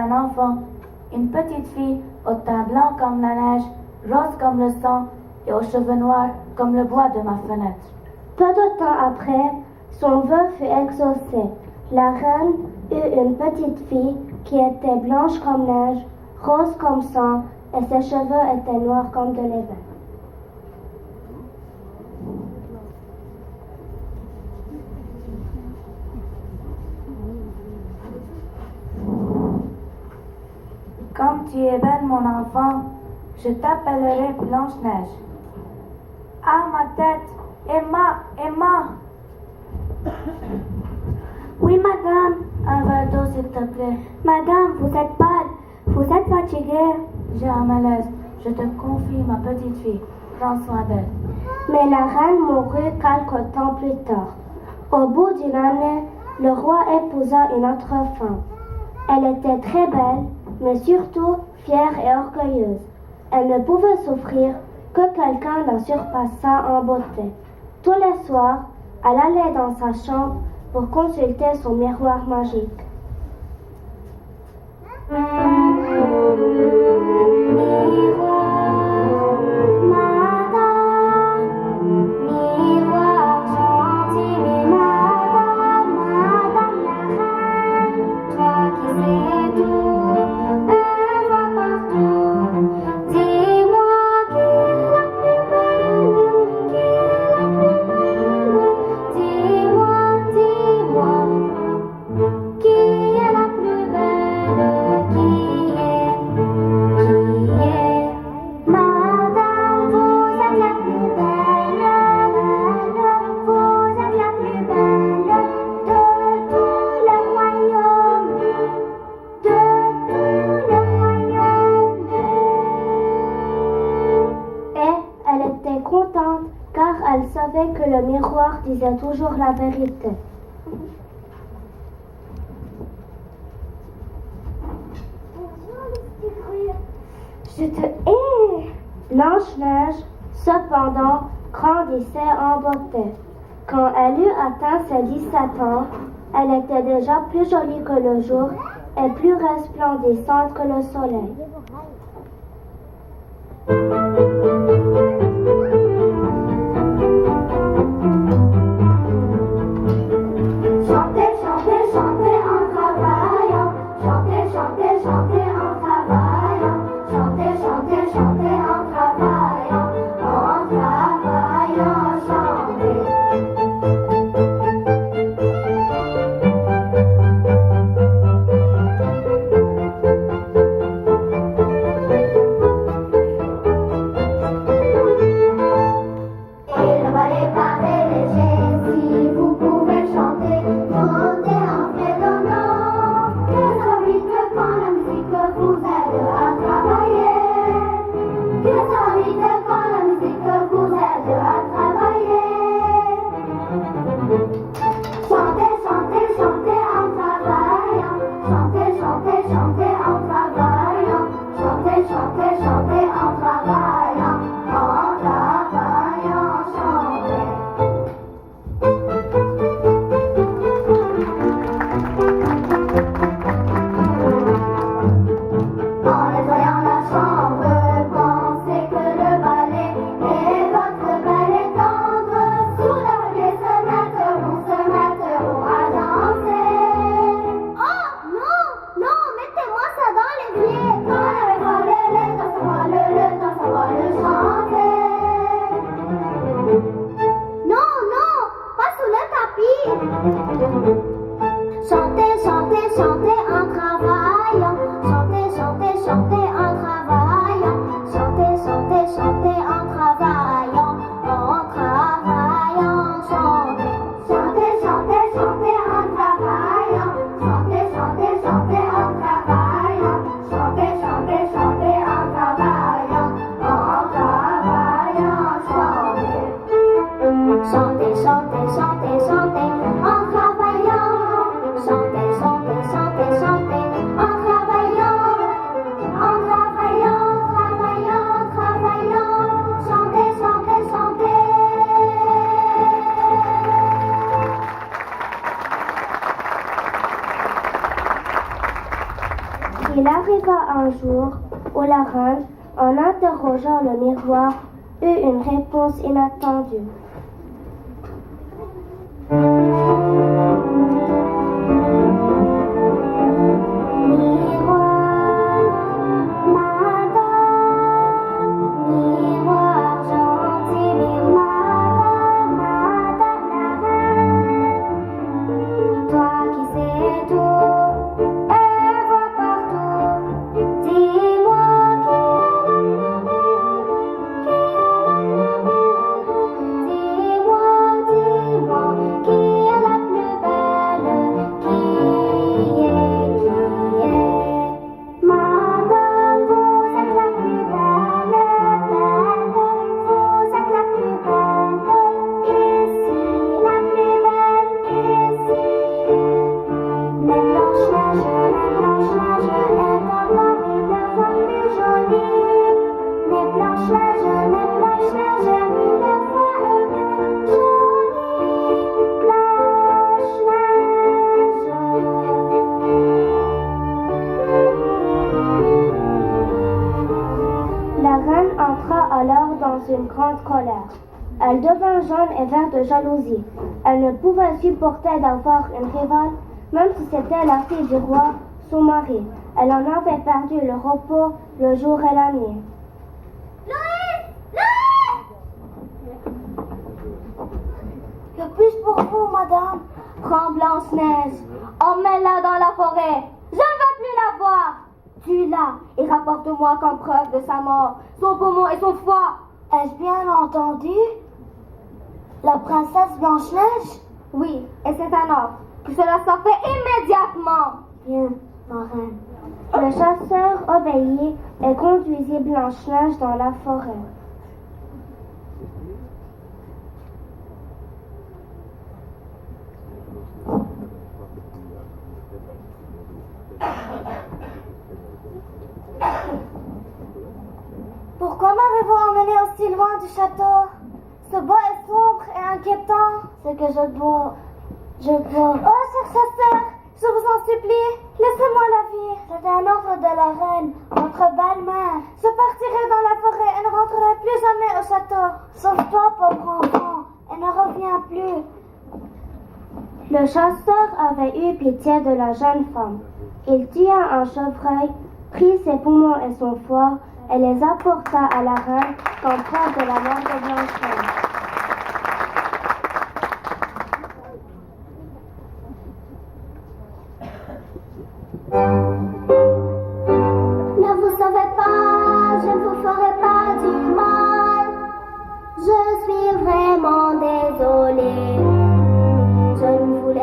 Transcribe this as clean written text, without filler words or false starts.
un enfant, une petite fille au teint blanc comme la neige, rose comme le sang et aux cheveux noirs comme le bois de ma fenêtre. Peu de temps après, son vœu fut exaucé. La reine eut une petite fille qui était blanche comme neige, rose comme sang, et ses cheveux étaient noirs comme de l'évin. Comme tu es belle, mon enfant, je t'appellerai Blanche-Neige. Ah, ma tête! Emma! Emma! Oui, madame. Un verre d'eau, s'il te plaît. Madame, vous êtes pâle. Vous êtes fatiguée. J'ai un malaise. Je te confie ma petite fille. Prends soin d'elle. Mais la reine mourut quelque temps plus tard. Au bout d'une année, le roi épousa une autre femme. Elle était très belle, mais surtout fière et orgueilleuse. Elle ne pouvait souffrir que quelqu'un la surpassât en beauté. Tous les soirs, elle allait dans sa chambre pour consulter son miroir magique. Que le miroir disait toujours la vérité. Je te hais! Blanche-Neige, cependant, grandissait en beauté. Quand elle eut atteint ses 17 ans, elle était déjà plus jolie que le jour et plus resplendissante que le soleil. un jour où la reine, en interrogeant le miroir, eut une réponse inattendue. Une grande colère. Elle devint jaune et verte de jalousie. Elle ne pouvait supporter d'avoir une rivale, même si c'était la fille du roi, son mari. Elle en avait perdu le repos le jour et la nuit. Le plus pour vous, madame. Prends Blanche-Neige, emmène-la dans la forêt. Je ne veux plus la voir. Tue-la et rapporte-moi comme preuve de sa mort son poumon et son foie. Ai-je bien entendu? La princesse Blanche-Neige? Oui, et c'est un ordre. Que cela soit fait immédiatement. Bien, ma reine. Le chasseur obéit et conduisit Blanche-Neige dans la forêt. Pourquoi m'avez-vous emmené aussi loin du château? Ce bois est sombre et inquiétant. C'est que je bois. Oh, cher chasseur, je vous en supplie, laissez-moi la vie. C'est un ordre de la reine, votre belle-mère. Je partirai dans la forêt et ne rentrerai plus jamais au château. Sauve-toi, pauvre enfant, et ne reviens plus. Le chasseur avait eu pitié de la jeune femme. Il tua un chevreuil, prit ses poumons et son foie, et les apporta à la reine comme preuve de la mort de Blanche-Neige. Ne vous sauvez pas, je ne vous ferai pas du mal. Je suis vraiment désolée. Je ne vous